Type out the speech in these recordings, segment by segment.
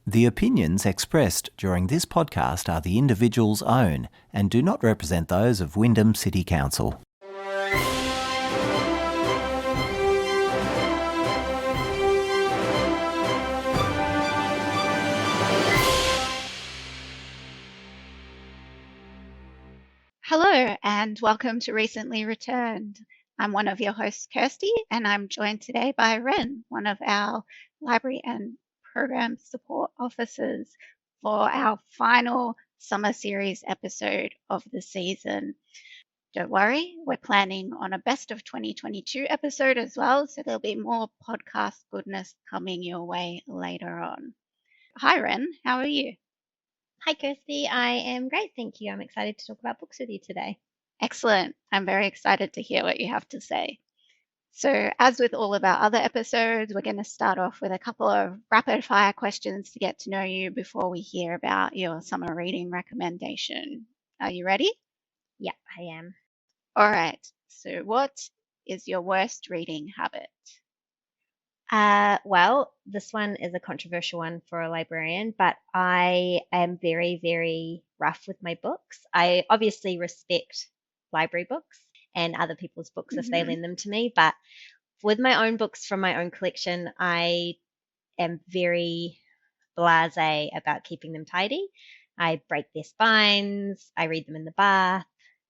The opinions expressed during this podcast are the individual's own and do not represent those of Wyndham City Council. Hello and welcome to Recently Returned. I'm one of your hosts, Kirsty, and I'm joined today by Wren, one of our library and program support officers for our final summer series episode of the season. Don't worry, we're planning on a best of 2022 episode as well, so there'll be more podcast goodness coming your way later on. Hi Wren, how are you? Hi, Kirsty. I am great, thank you. I'm excited to talk about books with you today. Excellent. I'm very excited to hear what you have to say. So, as with all of our other episodes, we're going to start off with a couple of rapid fire questions to get to know you before we hear about your summer reading recommendation. Are you ready? Yeah, I am. All right. So, what is your worst reading habit? Well, this one is a controversial one for a librarian, but I am very, very rough with my books. I obviously respect library books and other people's books if they lend them to me, but with my own books from my own collection, I am very blasé about keeping them tidy. I break their spines, I read them in the bath.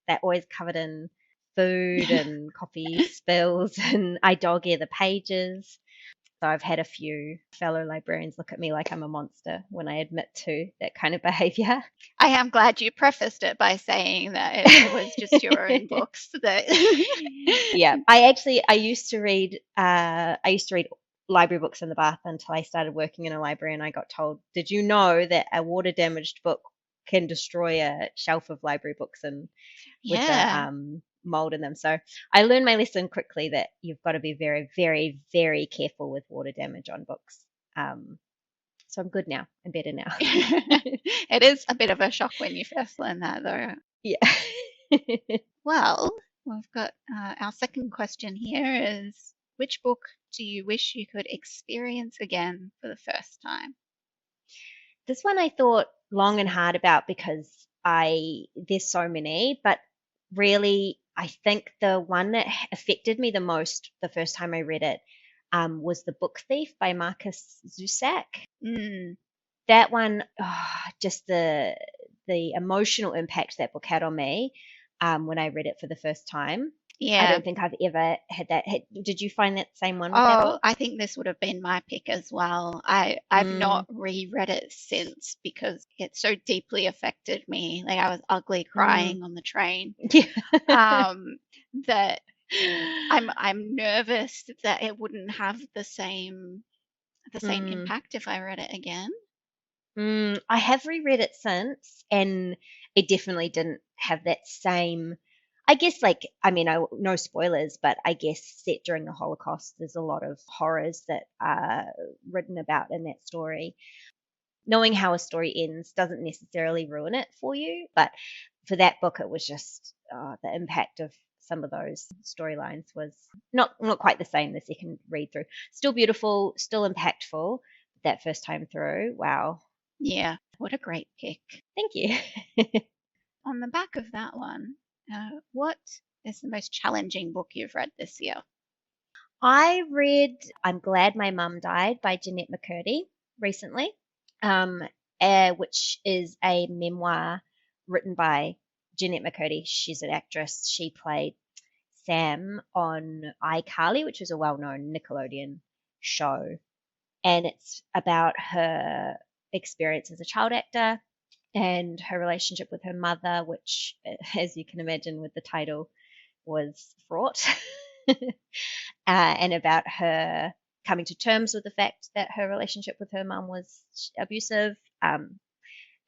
They're always covered in food and coffee spills, and I dog ear the pages. So I've had a few fellow librarians look at me like I'm a monster when I admit to that kind of behavior. I am glad you prefaced it by saying that it was just your own books that Yeah, I used to read library books in the bath until I started working in a library, and I got told, "Did you know that a water damaged book can destroy a shelf of library books and with Yeah. the mold in them?" So I learned my lesson quickly that you've got to be very, very, very careful with water damage on books. So I'm good now. I'm better now. It is a bit of a shock when you first learn that, though. Yeah. Well, we've got our second question here is which book do you wish you could experience again for the first time? This one I thought long and hard about because there's so many, but really I think the one that affected me the most the first time I read it was The Book Thief by Marcus Zusak. Mm, That one, just the emotional impact that book had on me when I read it for the first time. I yeah. don't think I've ever had that. Did you find that same one with that Oh, book? I think this would have been my pick as well. I've Mm, not reread it since because it so deeply affected me. Like I was ugly mm. crying on the train. Yeah. Um, that I'm nervous that it wouldn't have the same Mm. impact if I read it again. I have reread it since, and it definitely didn't have that same. I guess, no spoilers, but I guess set during the Holocaust, there's a lot of horrors that are written about in that story. Knowing how a story ends doesn't necessarily ruin it for you, but for that book, it was just the impact of some of those storylines was not quite the same the second read through. Still beautiful, still impactful. That first time through, wow. Yeah, what a great pick. Thank you. On the back of that one, what is the most challenging book you've read this year? I read I'm Glad My Mum Died by Jeanette McCurdy recently, um, which is a memoir written by Jeanette McCurdy. She's an actress. She played Sam on iCarly, which was a well-known Nickelodeon show. And it's about her experience as a child actor and her relationship with her mother, which, as you can imagine with the title, was fraught. And about her coming to terms with the fact that her relationship with her mum was abusive.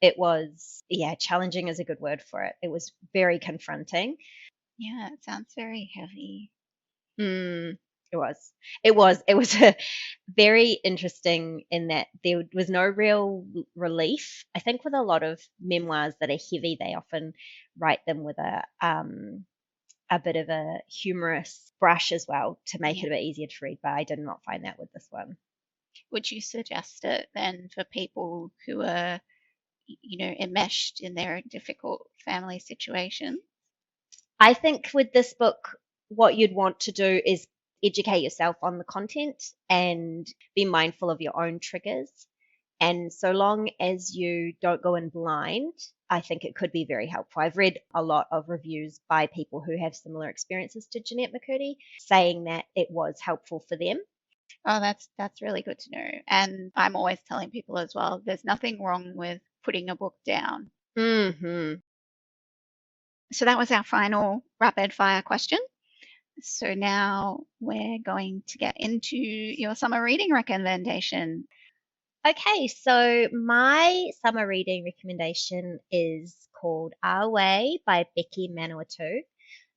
It was, yeah, challenging is a good word for it. It was very confronting. Yeah, it sounds very heavy. Mm, it was. It was a very interesting in that there was no real relief. I think with a lot of memoirs that are heavy, they often write them with a bit of a humorous brush as well to make Yeah. it a bit easier to read, but I did not find that with this one. would you suggest it then for people who are, enmeshed in their difficult family situation? I think with this book, what you'd want to do is educate yourself on the content and be mindful of your own triggers. And so long as you don't go in blind, I think it could be very helpful. I've read a lot of reviews by people who have similar experiences to Jeanette McCurdy saying that it was helpful for them. Oh, that's really good to know. And I'm always telling people as well, there's nothing wrong with putting a book down. Mm-hmm. So that was our final rapid fire question. So now we're going to get into your summer reading recommendation. Okay, so my summer reading recommendation is called Our Way by Becky Manawatu.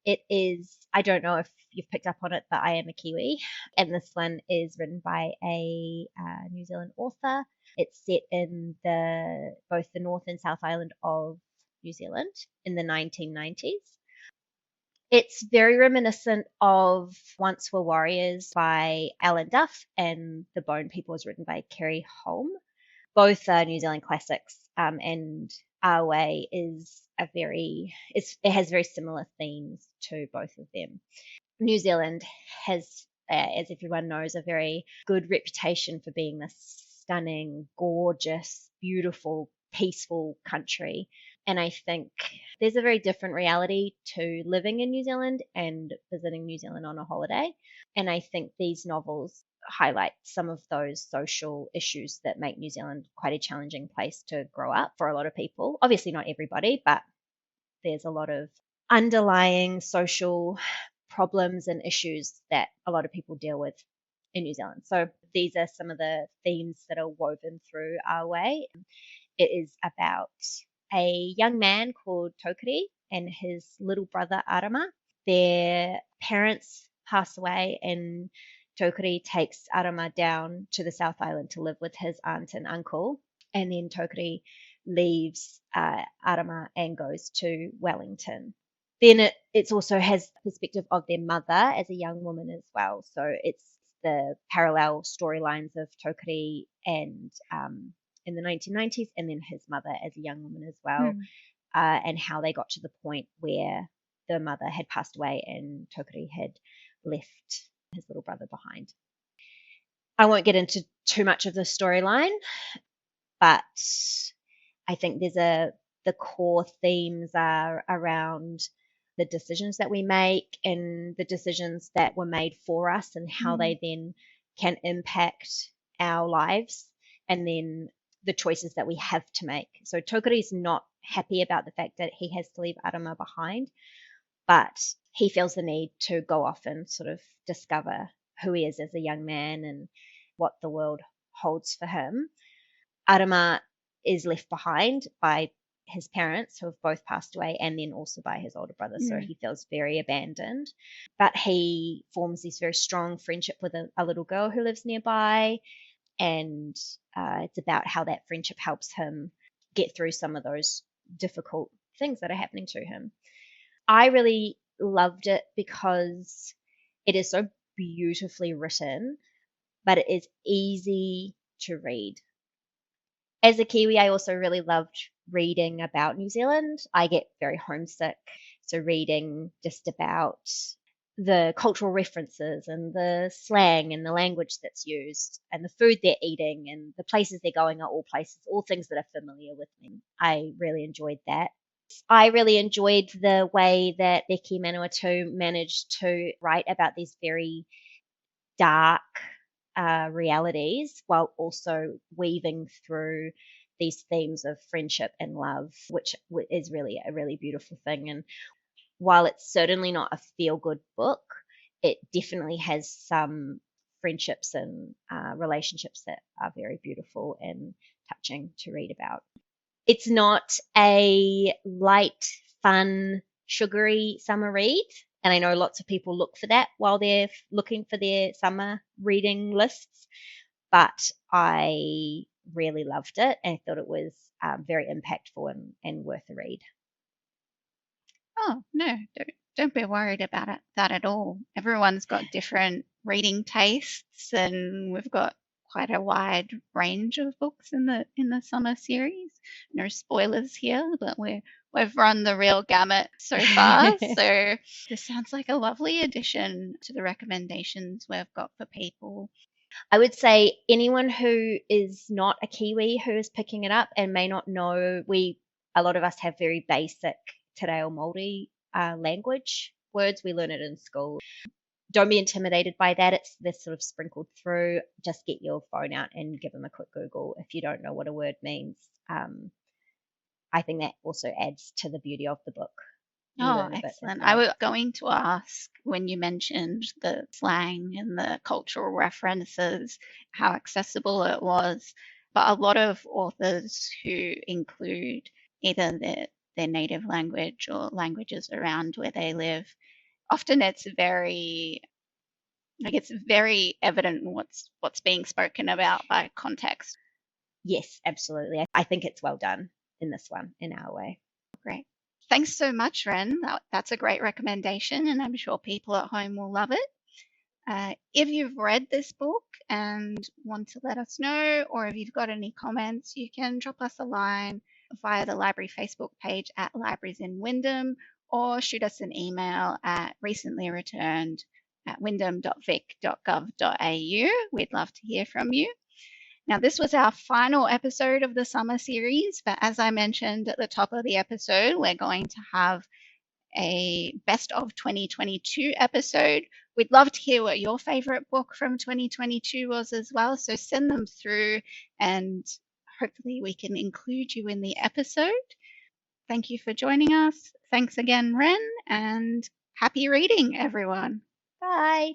It is, I don't know if you've picked up on it, but I am a Kiwi, and this one is written by a New Zealand author. It's set in both the North and South Island of New Zealand in the 1990s. It's very reminiscent of Once Were Warriors by Alan Duff, and The Bone People is written by Kerry Holm. Both are New Zealand classics, and Our Way it has very similar themes to both of them. New Zealand has, as everyone knows, a very good reputation for being this stunning, gorgeous, beautiful, peaceful country. And I think there's a very different reality to living in New Zealand and visiting New Zealand on a holiday. And I think these novels highlight some of those social issues that make New Zealand quite a challenging place to grow up for a lot of people. Obviously, not everybody, but there's a lot of underlying social problems and issues that a lot of people deal with in New Zealand. So these are some of the themes that are woven through Our Way. It is about a young man called Tokiri and his little brother Arama. Their parents pass away, and Tokiri takes Arama down to the South Island to live with his aunt and uncle. And then Tokiri leaves Arama and goes to Wellington. Then it also has the perspective of their mother as a young woman as well. So it's the parallel storylines of Tokiri and in the 1990s, and then his mother as a young woman as well, and how they got to the point where the mother had passed away and Tokiri had left his little brother behind. I won't get into too much of the storyline, but I think the core themes are around the decisions that we make and the decisions that were made for us and how they then can impact our lives, and then the choices that we have to make. So Tokiri's not happy about the fact that he has to leave Arama behind, but he feels the need to go off and sort of discover who he is as a young man and what the world holds for him. Arama is left behind by his parents, who have both passed away, and then also by his older brother. So he feels very abandoned. But he forms this very strong friendship with a little girl who lives nearby. And it's about how that friendship helps him get through some of those difficult things that are happening to him. I really loved it because it is so beautifully written, but it is easy to read. As a Kiwi, I also really loved reading about New Zealand. I get very homesick. So reading just about the cultural references and the slang and the language that's used and the food they're eating and the places they're going are all things that are familiar with me. I really enjoyed that. I really enjoyed the way that Becky Manawatu managed to write about these very dark realities while also weaving through these themes of friendship and love, which is really a really beautiful thing. And while it's certainly not a feel-good book, it definitely has some friendships and relationships that are very beautiful and touching to read about. It's not a light, fun, sugary summer read. And I know lots of people look for that while they're looking for their summer reading lists. But I really loved it and I thought it was very impactful and worth a read. Oh, no, don't be worried about that at all. Everyone's got different reading tastes, and we've got quite a wide range of books in the summer series. No spoilers here, but we've run the real gamut so far. So this sounds like a lovely addition to the recommendations we've got for people. I would say anyone who is not a Kiwi who is picking it up and may not know, a lot of us have very basic Te Reo Māori language words. We learn it in school. Don't be intimidated by that. They're sort of sprinkled through. Just get your phone out and give them a quick Google if you don't know what a word means. I think that also adds to the beauty of the book. Oh, excellent. I was going to ask, when you mentioned the slang and the cultural references, how accessible it was. But a lot of authors who include either their native language or languages around where they live, often it's very evident what's being spoken about by context. Yes, absolutely. I think it's well done in this one, in our way. Great. Thanks so much, Wren. That's a great recommendation, and I'm sure people at home will love it. If you've read this book and want to let us know, or if you've got any comments, you can drop us a line via the library Facebook page at Libraries in Wyndham, or shoot us an email at recentlyreturned@wyndham.vic.gov.au. We'd love to hear from you. Now, this was our final episode of the summer series, but as I mentioned at the top of the episode, we're going to have a best of 2022 episode. We'd love to hear what your favorite book from 2022 was as well, so send them through and hopefully we can include you in the episode. Thank you for joining us. Thanks again, Wren, and happy reading, everyone. Bye.